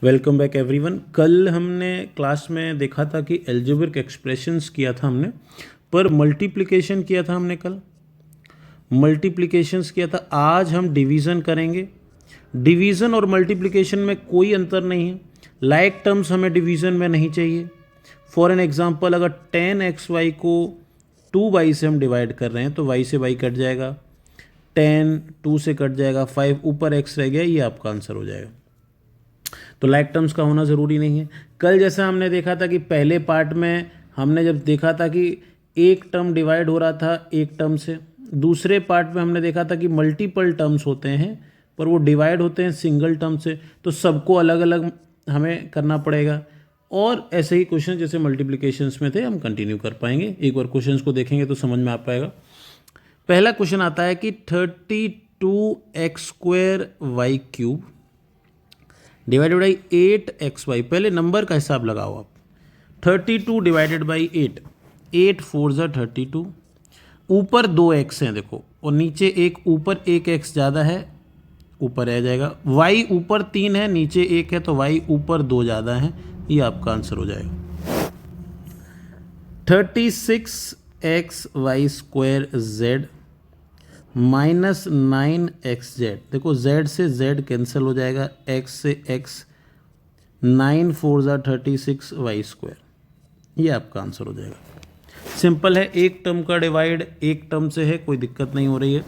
Welcome back everyone. कल हमने class में देखा था कि एल्जेब्रिक एक्सप्रेशंस किया था हमने, पर मल्टीप्लिकेशन किया था हमने कल। मल्टीप्लिकेशंस किया था। आज हम डिवीज़न करेंगे। डिवीज़न और मल्टीप्लिकेशन में कोई अंतर नहीं है। लाइक टर्म्स हमें डिवीज़न में नहीं चाहिए। फॉर एन एग्जांपल, अगर 10xy को 2y से हम डिवाइड कर रहे हैं तो y से y कट जाएगा, 10 2 से कट जाएगा, 5 ऊपर x रह गया, ये आपका आंसर हो जाएगा। तो लाइक टर्म्स का होना ज़रूरी नहीं है। कल जैसा हमने देखा था कि पहले पार्ट में हमने जब देखा था कि एक टर्म डिवाइड हो रहा था एक टर्म से, दूसरे पार्ट में हमने देखा था कि मल्टीपल टर्म्स होते हैं पर वो डिवाइड होते हैं सिंगल टर्म से, तो सबको अलग अलग हमें करना पड़ेगा। और ऐसे ही क्वेश्चन जैसे मल्टीप्लिकेशंस में थे हम कंटिन्यू कर पाएंगे। एक बार क्वेश्चंस को देखेंगे तो समझ में आ पाएगा। पहला क्वेश्चन आता है कि 32x² y cube divided by 8xy। पहले नंबर का हिसाब लगाओ आप। 32 डिवाइडेड बाई 8, 8 4 ज़ा 32। ऊपर 2x हैं देखो, और नीचे एक, ऊपर एक x ज़्यादा है, ऊपर रह जाएगा। y ऊपर 3 है, नीचे 1 है, तो y ऊपर 2 ज़्यादा है, ये आपका आंसर हो जाएगा। 36xy² z minus 9xz। देखो z से z कैंसिल हो जाएगा, x से x, 9 4 ज़ा 36y², ये आपका आंसर हो जाएगा। सिंपल है, एक टर्म का डिवाइड एक टर्म से है, कोई दिक्कत नहीं हो रही है।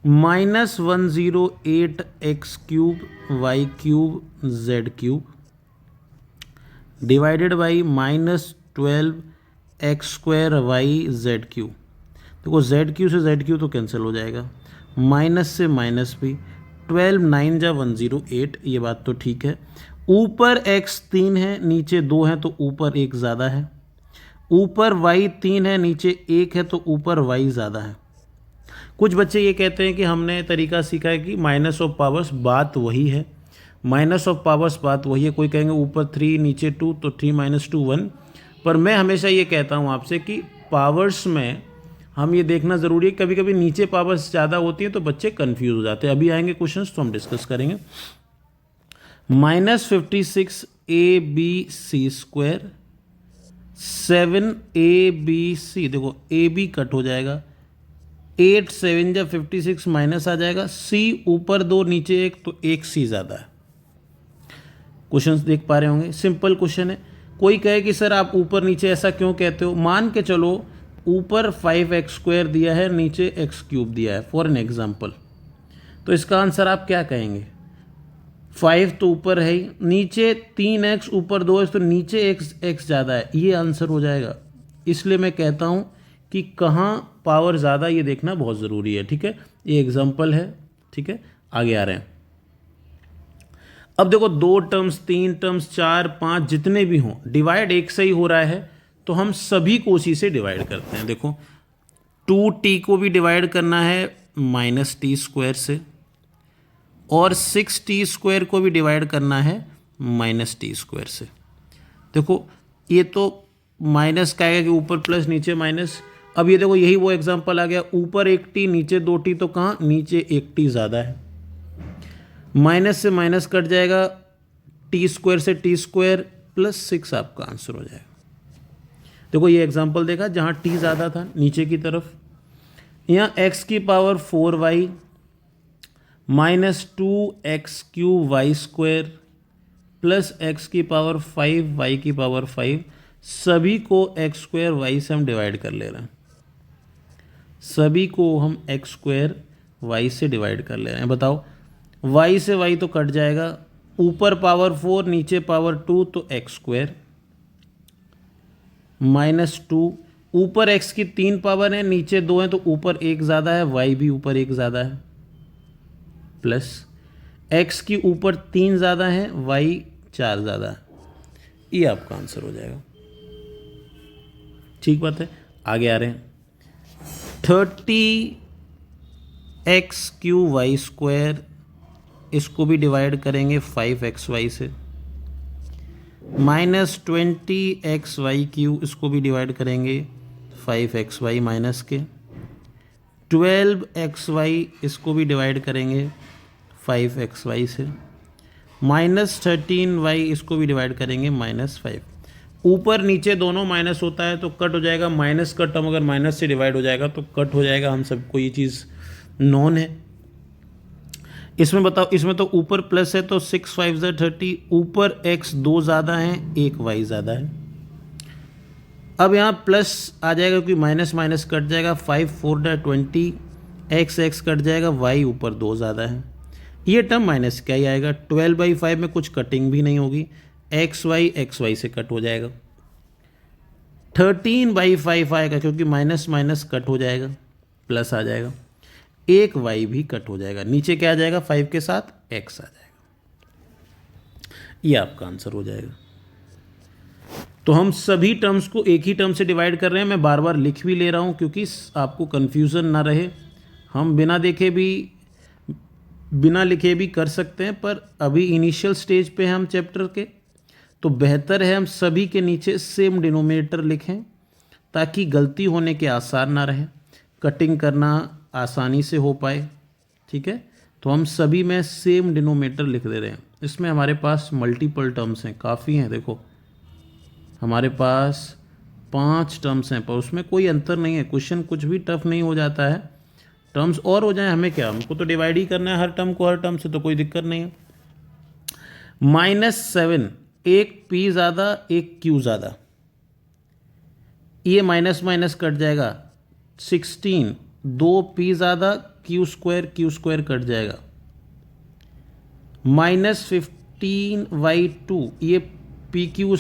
-108x³ y³ z³ divided by -12x² y z³। देखो z³ से z³ तो कैंसिल हो जाएगा, माइनस से माइनस भी, 12 9 ज़ा 108, ये बात तो ठीक है। ऊपर x 3 है, नीचे 2 है, तो ऊपर 1 ज़्यादा है। ऊपर y 3 है, नीचे 1 है, तो ऊपर y ज़्यादा है। कुछ बच्चे ये कहते हैं कि हमने तरीका सीखा है कि माइनस ऑफ पावर्स बात वही है, माइनस ऑफ पावर्स बात वही है। कोई कहेंगे ऊपर 3 नीचे 2, तो 3 - 2 1। पर मैं हमेशा ये कहता हूँ आपसे कि पावर्स में हम ये देखना ज़रूरी है, कभी कभी नीचे पावर्स ज़्यादा होती हैं तो बच्चे कंफ्यूज हो जाते हैं। अभी आएंगे क्वेश्चंस तो हम डिस्कस करेंगे। -56 ABC², 7 ABC, देखो AB कट हो जाएगा, 8 7 ज़ा 56, माइनस आ जाएगा, C ऊपर 2 नीचे 1, तो 1 C ज़्यादा है। क्वेश्चंस देख पा रहे होंगे, सिंपल क्वेश्चन है। कोई कहे कि सर आप ऊपर नीचे ऐसा क्यों कहते हो, मान के चलो ऊपर 5x² दिया है, नीचे x³ दिया है फॉर एन एग्जाम्पल, तो इसका आंसर आप क्या कहेंगे? 5 तो ऊपर है ही, नीचे 3x, ऊपर 2x, तो नीचे x ज़्यादा है, ये आंसर हो जाएगा। इसलिए मैं कहता हूँ कि कहाँ पावर ज़्यादा ये देखना बहुत ज़रूरी है। ठीक है, ये एग्जाम्पल है। ठीक है, आगे आ रहे हैं। अब देखो 2 टर्म्स 3 टर्म्स 4 5 जितने भी हों, डिवाइड एक से ही हो रहा है, तो हम सभी को उसी से डिवाइड करते हैं। देखो 2t को भी डिवाइड करना है -t² से, और 6t² को भी डिवाइड करना है -t² से। देखो ये तो माइनस का आएगा कि ऊपर प्लस नीचे माइनस। अब ये देखो यही वो एग्जांपल आ गया, ऊपर 1t नीचे 2t, तो कहाँ नीचे 1t ज़्यादा है। माइनस से माइनस कट जाएगा, t² से t² प्लस 6 आपका आंसर हो जाएगा। देखो ये एग्जांपल देखा जहाँ t ज़्यादा था नीचे की तरफ। यहाँ x³ 4y -2x³ y² plus x³ 5 y³ 5, सभी को x² y से हम डिवाइड कर ले रहे हैं। सभी को हम x² y से डिवाइड कर ले रहे हैं। बताओ y से y तो कट जाएगा, ऊपर पावर 4 नीचे पावर 2, तो x² -2, ऊपर x की 3 पावर है, नीचे 2 है, तो ऊपर 1 ज़्यादा है, y भी ऊपर 1 ज़्यादा है, प्लस x की ऊपर 3 ज़्यादा है, y 4 ज़्यादा है, ये आपका आंसर हो जाएगा। ठीक बात है, आगे आ रहे हैं। 30x³ y², इसको भी डिवाइड करेंगे 5xy से, -20xy³, इसको भी डिवाइड करेंगे 5xy माइनस के, 12xy इसको भी डिवाइड करेंगे 5xy से, -13y इसको भी डिवाइड करेंगे -5। ऊपर नीचे दोनों माइनस होता है तो कट हो जाएगा, माइनस का टर्म अगर माइनस से डिवाइड हो जाएगा तो कट हो जाएगा, हम सबको ये चीज़ नॉन है। इसमें बताओ, इसमें तो ऊपर प्लस है तो 6 5 30, ऊपर x 2 ज़्यादा है 1 y ज़्यादा है। अब यहाँ प्लस आ जाएगा क्योंकि माइनस माइनस कट जाएगा, 5 4 20, x कट जाएगा, y ऊपर 2 ज़्यादा है, ये टर्म माइनस क्या ही आएगा। 12/5 में कुछ कटिंग भी नहीं होगी, एक्स वाई से कट हो जाएगा। 13/5 आएगा क्योंकि माइनस माइनस कट हो जाएगा, प्लस आ जाएगा, एक वाई भी कट हो जाएगा, नीचे क्या आ जाएगा 5 के साथ एक्स आ जाएगा, ये आपका आंसर हो जाएगा। तो हम सभी टर्म्स को एक ही टर्म से डिवाइड कर रहे हैं, मैं बार बार लिख भी ले रहा हूँ क्योंकि आपको कन्फ्यूज़न ना रहे। हम बिना लिखे भी कर सकते हैं, पर अभी इनिशियल स्टेज पे हैं हम चैप्टर के, तो बेहतर है हम सभी के नीचे सेम डिनोमिनेटर लिखें ताकि गलती होने के आसार ना रहे, कटिंग करना आसानी से हो पाए। ठीक है, तो हम सभी में सेम डिनोमिनेटर लिख दे रहे हैं। इसमें हमारे पास मल्टीपल टर्म्स हैं, काफ़ी हैं, देखो हमारे पास 5 टर्म्स हैं, पर उसमें कोई अंतर नहीं है, क्वेश्चन कुछ भी टफ नहीं हो जाता है। टर्म्स और हो जाए हमें क्या, हमको तो डिवाइड ही करना है हर टर्म को हर टर्म से, तो कोई दिक्कत नहीं है। -7, एक p ज़्यादा एक q ज़्यादा, ये माइनस माइनस कट जाएगा। 16, 2p ज़्यादा q स्क्वायर कट जाएगा। -15/2, ये pq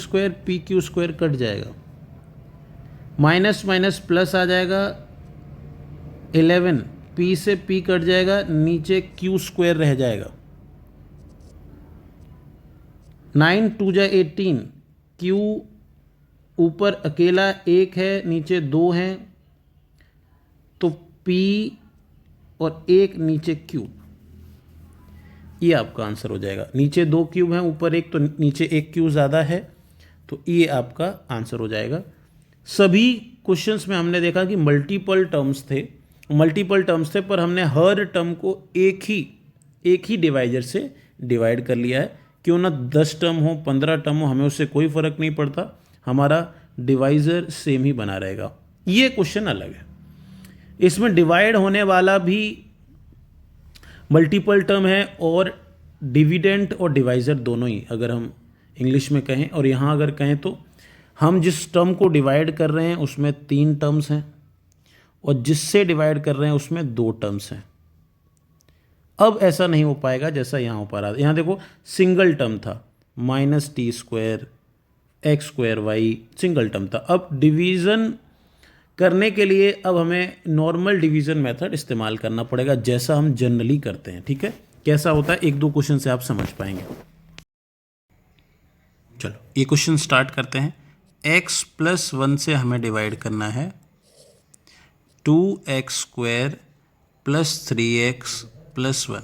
स्क्वायर कट जाएगा। माइनस माइनस प्लस आ जाएगा। 11, p से p कट जाएगा, नीचे q स्क्वायर रह जाएगा। 9 2 जा 18, q ऊपर अकेला 1 है, नीचे 2 हैं, तो p और 1 नीचे क्यूब, ये आपका आंसर हो जाएगा। नीचे 2 क्यूब हैं, ऊपर 1, तो नीचे 1 क्यूब ज़्यादा है, तो ये आपका आंसर हो जाएगा। सभी क्वेश्चंस में हमने देखा कि मल्टीपल टर्म्स थे, पर हमने हर टर्म को एक ही डिवाइजर से डिवाइड कर लिया है। क्यों ना 10 टर्म हो 15 टर्म हो, हमें उससे कोई फ़र्क नहीं पड़ता, हमारा डिवाइज़र सेम ही बना रहेगा। ये क्वेश्चन अलग है, इसमें डिवाइड होने वाला भी मल्टीपल टर्म है और डिविडेंट और डिवाइज़र दोनों ही, अगर हम इंग्लिश में कहें, और यहाँ अगर कहें तो हम जिस टर्म को डिवाइड कर रहे हैं उसमें 3 टर्म्स हैं और जिससे डिवाइड कर रहे हैं उसमें 2 टर्म्स हैं। अब ऐसा नहीं हो पाएगा जैसा यहाँ हो पा रहा था। यहाँ देखो सिंगल टर्म था, -t² x²y सिंगल टर्म था। अब डिवीज़न करने के लिए अब हमें नॉर्मल डिवीज़न मेथड इस्तेमाल करना पड़ेगा, जैसा हम जनरली करते हैं। ठीक है, कैसा होता है 1-2 क्वेश्चन से आप समझ पाएंगे। चलो ये क्वेश्चन स्टार्ट करते हैं। x + 1 से हमें डिवाइड करना है 2x² + 3x + 1।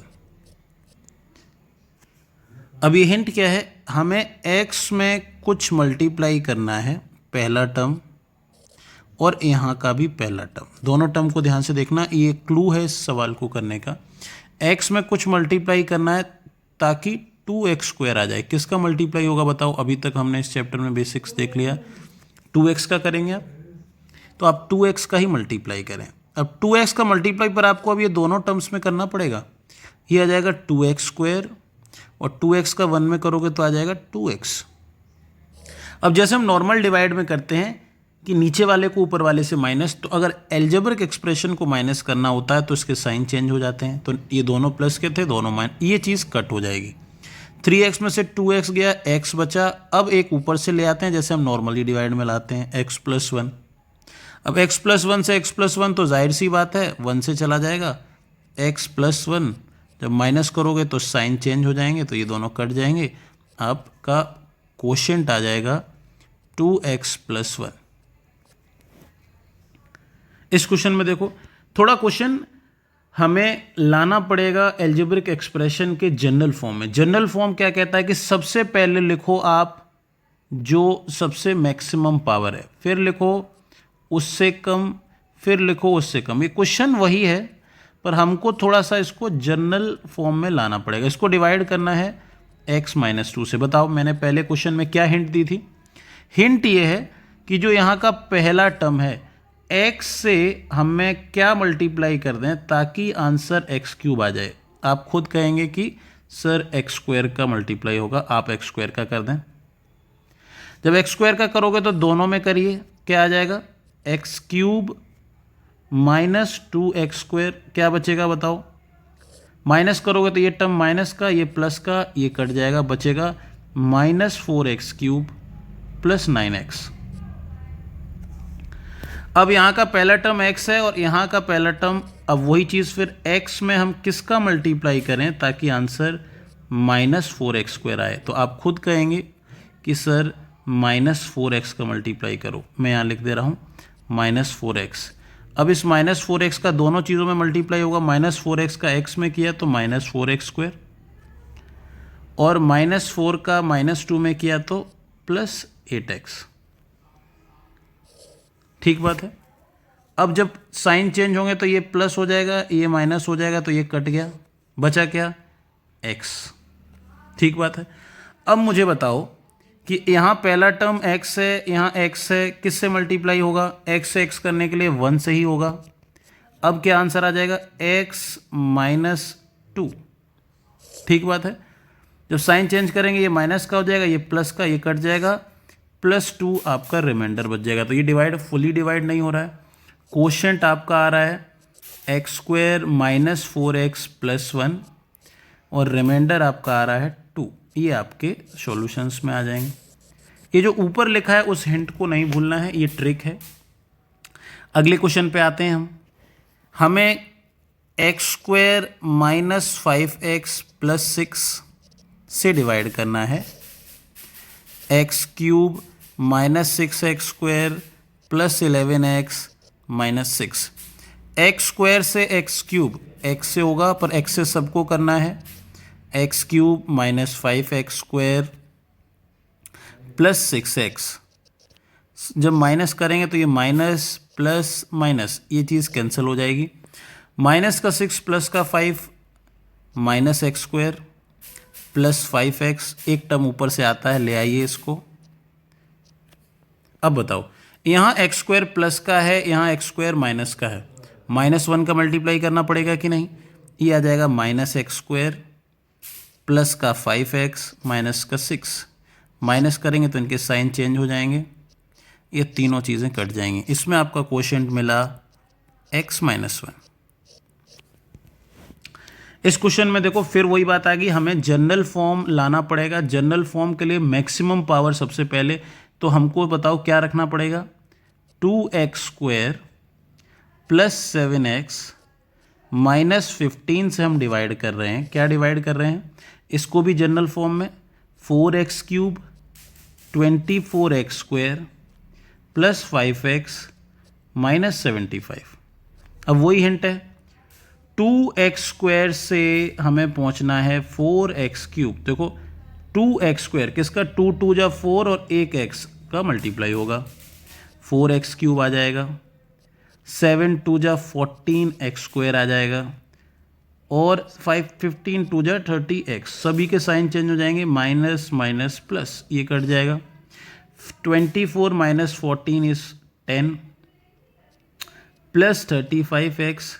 अब ये हिंट क्या है, हमें x में कुछ मल्टीप्लाई करना है, पहला टर्म और यहाँ का भी पहला टर्म, दोनों टर्म को ध्यान से देखना, ये क्लू है इस सवाल को करने का। x में कुछ मल्टीप्लाई करना है ताकि 2x² आ जाए। किसका मल्टीप्लाई होगा बताओ, अभी तक हमने इस चैप्टर में बेसिक्स देख लिया, 2x का करेंगे आप, तो आप 2x का ही मल्टीप्लाई करें। अब 2x का मल्टीप्लाई पर आपको अब ये दोनों टर्म्स में करना पड़ेगा, ये आ जाएगा 2x² और 2x का 1 में करोगे तो आ जाएगा 2x। अब जैसे हम नॉर्मल डिवाइड में करते हैं कि नीचे वाले को ऊपर वाले से माइनस, तो अगर एल्जेब्रिक एक्सप्रेशन को माइनस करना होता है तो इसके साइन चेंज हो जाते हैं, तो ये दोनों प्लस के थे, दोनों माइनस, ये चीज़ कट हो जाएगी। 3x में से 2x गया, x बचा, अब एक ऊपर से ले आते हैं जैसे हम नॉर्मली डिवाइड में लाते हैं, x + 1। अब x + 1 से x + 1 तो जाहिर सी बात है 1 से चला जाएगा, x + 1 जब माइनस करोगे तो साइन चेंज हो जाएंगे, तो ये दोनों कट जाएंगे, आपका क्वोशिएंट आ जाएगा 2x + 1। इस क्वेश्चन में देखो थोड़ा क्वेश्चन हमें लाना पड़ेगा एल्जेब्रिक एक्सप्रेशन के जनरल फॉर्म में। जनरल फॉर्म क्या कहता है कि सबसे पहले लिखो आप जो सबसे मैक्सिमम पावर है, फिर लिखो उससे कम, फिर लिखो उससे कम। ये क्वेश्चन वही है पर हमको थोड़ा सा इसको जनरल फॉर्म में लाना पड़ेगा। इसको डिवाइड करना है x माइनस 2 से। बताओ मैंने पहले क्वेश्चन में क्या हिंट दी थी? हिंट ये है कि जो यहाँ का पहला टर्म है x से हमें क्या मल्टीप्लाई कर दें ताकि आंसर एक्स क्यूब आ जाए। आप खुद कहेंगे कि सर एक्स स्क्वायर का मल्टीप्लाई होगा, आप एक्स स्क्वायर का कर दें। जब एक्स स्क्वायर का करोगे तो दोनों में करिए, क्या आ जाएगा? X cube minus 2x square, क्या बचेगा बताओ? माइनस करोगे तो ये टर्म माइनस का, ये प्लस का, ये कट जाएगा, बचेगा -4x क्यूब प्लस 9x। अब यहाँ का पहला टर्म x है और यहाँ का पहला टर्म, अब वही चीज़ फिर x में हम किसका मल्टीप्लाई करें ताकि आंसर -4x स्क्वायर आए। तो आप खुद कहेंगे कि सर -4x का मल्टीप्लाई करो। मैं यहाँ लिख दे रहा हूँ -4x। अब इस -4x का दोनों चीज़ों में मल्टीप्लाई होगा। -4x का x में किया तो -4x स्क्वायर, और -4 का -2 में किया तो +8x। ठीक बात है। अब जब साइन चेंज होंगे तो ये प्लस हो जाएगा, ये माइनस हो जाएगा, तो ये कट गया, बचा क्या? x। ठीक बात है। अब मुझे बताओ कि यहाँ पहला टर्म x है, यहाँ x है, किससे मल्टीप्लाई होगा? x से x करने के लिए 1 से ही होगा। अब क्या आंसर आ जाएगा? x minus 2। ठीक बात है। जब साइन चेंज करेंगे ये माइनस का हो जाएगा, ये प्लस का, ये कट जाएगा, +2 आपका रिमाइंडर बच जाएगा। तो ये डिवाइड फुली डिवाइड नहीं हो रहा है। कोशेंट आपका आ रहा है एक्स स्क्वायर -4x + 1 और रिमाइंडर आपका आ रहा है 2। ये आपके सॉल्यूशंस में आ जाएंगे। ये जो ऊपर लिखा है उस हिंट को नहीं भूलना है, ये ट्रिक है। अगले क्वेश्चन पे आते हैं हम। हमें x² -5x + 6 से डिवाइड करना है x³ -6x² + 11x - 6। x² से x³ x से होगा, पर x से सबको करना है। x³ -5x² + 6x। जब माइनस करेंगे तो ये माइनस प्लस माइनस, ये चीज़ कैंसिल हो जाएगी। माइनस का 6 प्लस का 5 -x² + 5x। एक टर्म ऊपर से आता है, ले आइए इसको। अब बताओ, यहाँ x² प्लस का है, यहाँ x² माइनस का है। -1 का मल्टीप्लाई करना पड़ेगा कि नहीं? ये आ जाएगा -x² प्लस का 5x माइनस का 6। माइनस करेंगे तो इनके साइन चेंज हो जाएंगे, ये तीनों चीज़ें कट जाएंगी। इसमें आपका कोशेंट मिला x - 1। इस क्वेश्चन में देखो फिर वही बात आ गई, हमें जनरल फॉर्म लाना पड़ेगा। जनरल फॉर्म के लिए मैक्सिमम पावर सबसे पहले, तो हमको बताओ क्या रखना पड़ेगा? 2x² + 7x -15 से हम डिवाइड कर रहे हैं। क्या डिवाइड कर रहे हैं? इसको भी जनरल फॉर्म में 4x³ 24x² + 5x - 75। अब वही हिंट है, 2x² से हमें पहुंचना है 4x³। देखो 2x² किसका? 2 2 जा 4 और 1x का मल्टीप्लाई होगा, 4x³ आ जाएगा। 7 2 जा 14x² आ जाएगा, और 5 15 2 जा 30x। सभी के साइन चेंज हो जाएंगे, माइनस माइनस प्लस, ये कट जाएगा। 24 - 14 इज 10 + 35x।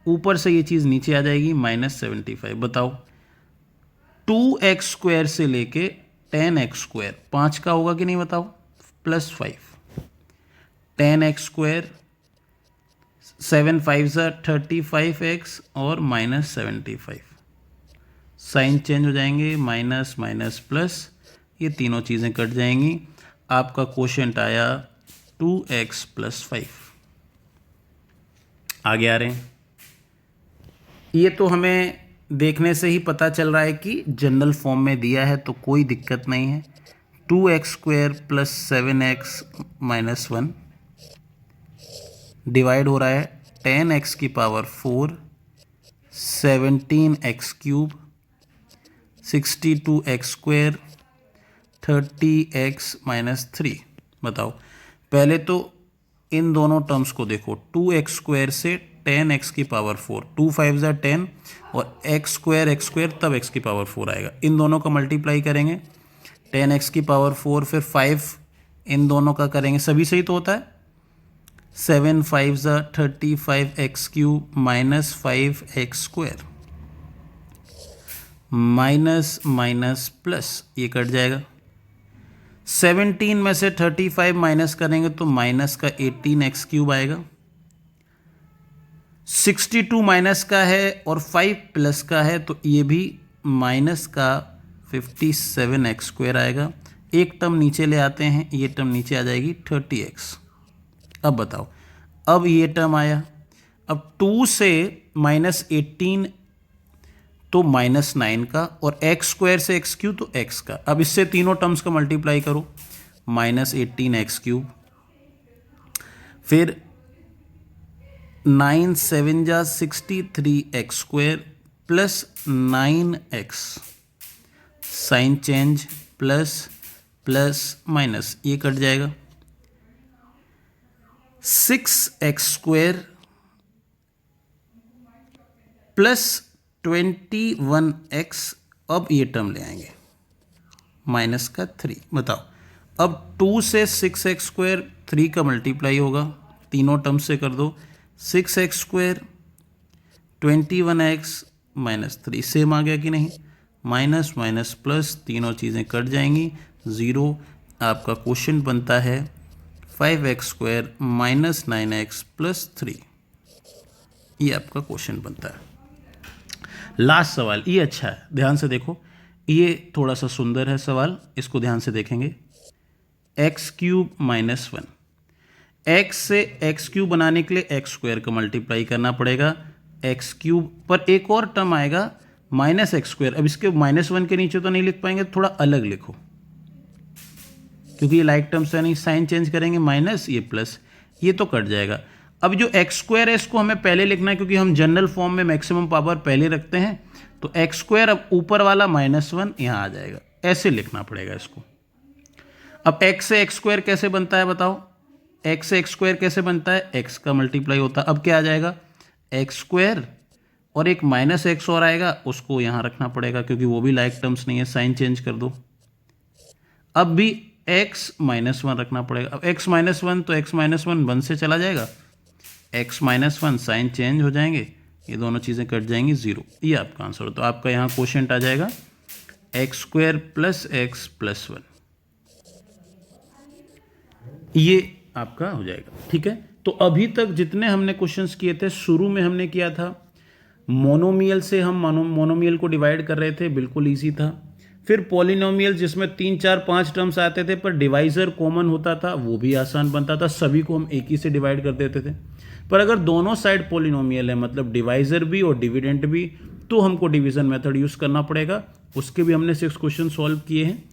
ऊपर से ये चीज़ नीचे आ जाएगी, -75। बताओ 2x² से लेके 10x², 5 का होगा कि नहीं बताओ? +5 10x², 7 5 ज़ा 35x और -75। साइन चेंज हो जाएंगे, माइनस माइनस प्लस, ये तीनों चीज़ें कट जाएंगी। आपका कोशेंट आया 2x + 5। आगे आ रहे हैं। ये तो हमें देखने से ही पता चल रहा है कि जनरल फॉर्म में दिया है, तो कोई दिक्कत नहीं है। 2x² + 7x - 1 डिवाइड हो रहा है 10x⁴, 17x³, 62x², 30x - 3। बताओ पहले तो इन दोनों टर्म्स को देखो, 2x² से 10 x की पावर 4, 2 5 ज़ा 10 और x स्क्वायर तब x की पावर 4 आएगा। इन दोनों का मल्टीप्लाई करेंगे 10x की पावर 4, फिर 5 इन दोनों का करेंगे, सभी सही तो होता है। 7 5 ज़ा 35x cube minus 5x square minus minus plus, ये कट जाएगा। 17 में से 35 माइनस करेंगे तो माइनस का 18x क्यूब आएगा। 62 माइनस का है और 5 प्लस का है तो ये भी माइनस का 57x स्क्वायर आएगा। एक टर्म नीचे ले आते हैं, ये टर्म नीचे आ जाएगी 30x। अब बताओ, अब ये टर्म आया, अब 2 से -18 तो -9 का और x स्क्वायर से x क्यूब तो x का। अब इससे तीनों टर्म्स का मल्टीप्लाई करो, -18x क्यूब, फिर 9 7 जा 63x square plus 9x sign change plus plus minus, ये कट जाएगा। 6x स्क्वायर प्लस 21x, अब ये टर्म ले आएंगे माइनस का 3। बताओ, अब 2 से 6x स्क्वायर 3 का मल्टीप्लाई होगा, तीनों टर्म से कर दो। 6x square 21x minus 3 same आ गया कि नहीं, माइनस माइनस प्लस, तीनों चीज़ें कट जाएंगी, 0। आपका क्वेश्चन बनता है 5x square minus 9x plus 3, ये आपका क्वेश्चन बनता है। लास्ट सवाल, ये अच्छा है, ध्यान से देखो, ये थोड़ा सा सुंदर है सवाल, इसको ध्यान से देखेंगे। एक्स क्यूब माइनस 1, एक्स से एक्स क्यूब बनाने के लिए एक्स स्क्वायर का मल्टीप्लाई करना पड़ेगा, एक्स क्यूब पर एक और टर्म आएगा माइनस एक्स स्क्वायर। अब इसके -1 के नीचे तो नहीं लिख पाएंगे, थोड़ा अलग लिखो क्योंकि ये लाइक टर्म्स है नहीं, साइन चेंज करेंगे माइनस, ये प्लस, ये तो कट जाएगा। अब जो एक्स स्क्वायर है इसको हमें पहले लिखना है क्योंकि हम जनरल फॉर्म में मैक्सिमम पावर पहले रखते हैं, तो एक्स स्क्वायर अब ऊपर वाला -1 यहाँ आ जाएगा, ऐसे लिखना पड़ेगा इसको। अब एक्स से एक्स स्क्वायर कैसे बनता है बताओ, एक्स से एक्स स्क्वायर कैसे बनता है, एक्स का मल्टीप्लाई होता है। अब क्या आ जाएगा, एक्स स्क्वायर और एक -x और आएगा, उसको यहाँ रखना पड़ेगा क्योंकि वो भी लाइक टर्म्स नहीं है, साइन चेंज कर दो। अब भी x -1 रखना पड़ेगा, अब x -1 तो x -1 1 से चला जाएगा, x -1 साइन चेंज हो जाएंगे, ये दोनों चीज़ें कट जाएंगी, 0। ये आपका आंसर हो, तो आपका यहाँ क्वोशिएंट आ जाएगा x square plus x plus 1, ये आपका हो जाएगा। ठीक है, तो अभी तक जितने हमने क्वेश्चंस किए थे, शुरू में हमने किया था मोनोमियल से, हम मोनोमियल को डिवाइड कर रहे थे, बिल्कुल ईजी था। फिर पॉलिनोमियल जिसमें 3 4 5 टर्म्स आते थे पर डिवाइजर कॉमन होता था, वो भी आसान बनता था, सभी को हम एक ही से डिवाइड कर देते थे। पर अगर दोनों साइड पॉलिनोमियल है, मतलब डिवाइजर भी और डिविडेंट भी, तो हमको डिवीजन मेथड यूज़ करना पड़ेगा। उसके भी हमने 6 क्वेश्चन सॉल्व किए हैं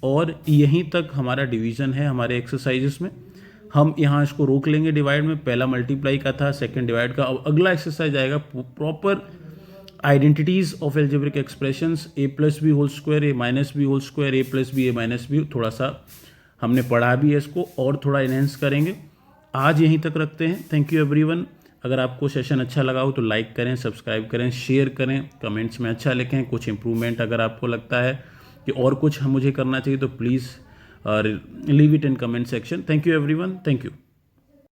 और यहीं तक हमारा डिवीजन है हमारे एक्सरसाइजेस में। हम यहाँ इसको रोक लेंगे डिवाइड में, पहला मल्टीप्लाई का था, सेकंड डिवाइड का। अब अगला एक्सरसाइज आएगा proper identities of algebraic expressions, a plus B whole square, a minus B whole square, a plus B, a minus B, थोड़ा सा हमने पढ़ा भी है इसको और थोड़ा इनहेंस करेंगे। आज यहीं तक रखते हैं। Thank you everyone. अगर आपको सेशन अच्छा लगा हो तो लाइक करें, सब्सक्राइब करें, शेयर करें, कमेंट्स में अच्छा लिखें। कुछ इंप्रूवमेंट अगर आपको लगता है कि और कुछ मुझे करना चाहिए तो please leave it in comment section. Thank you everyone, thank you.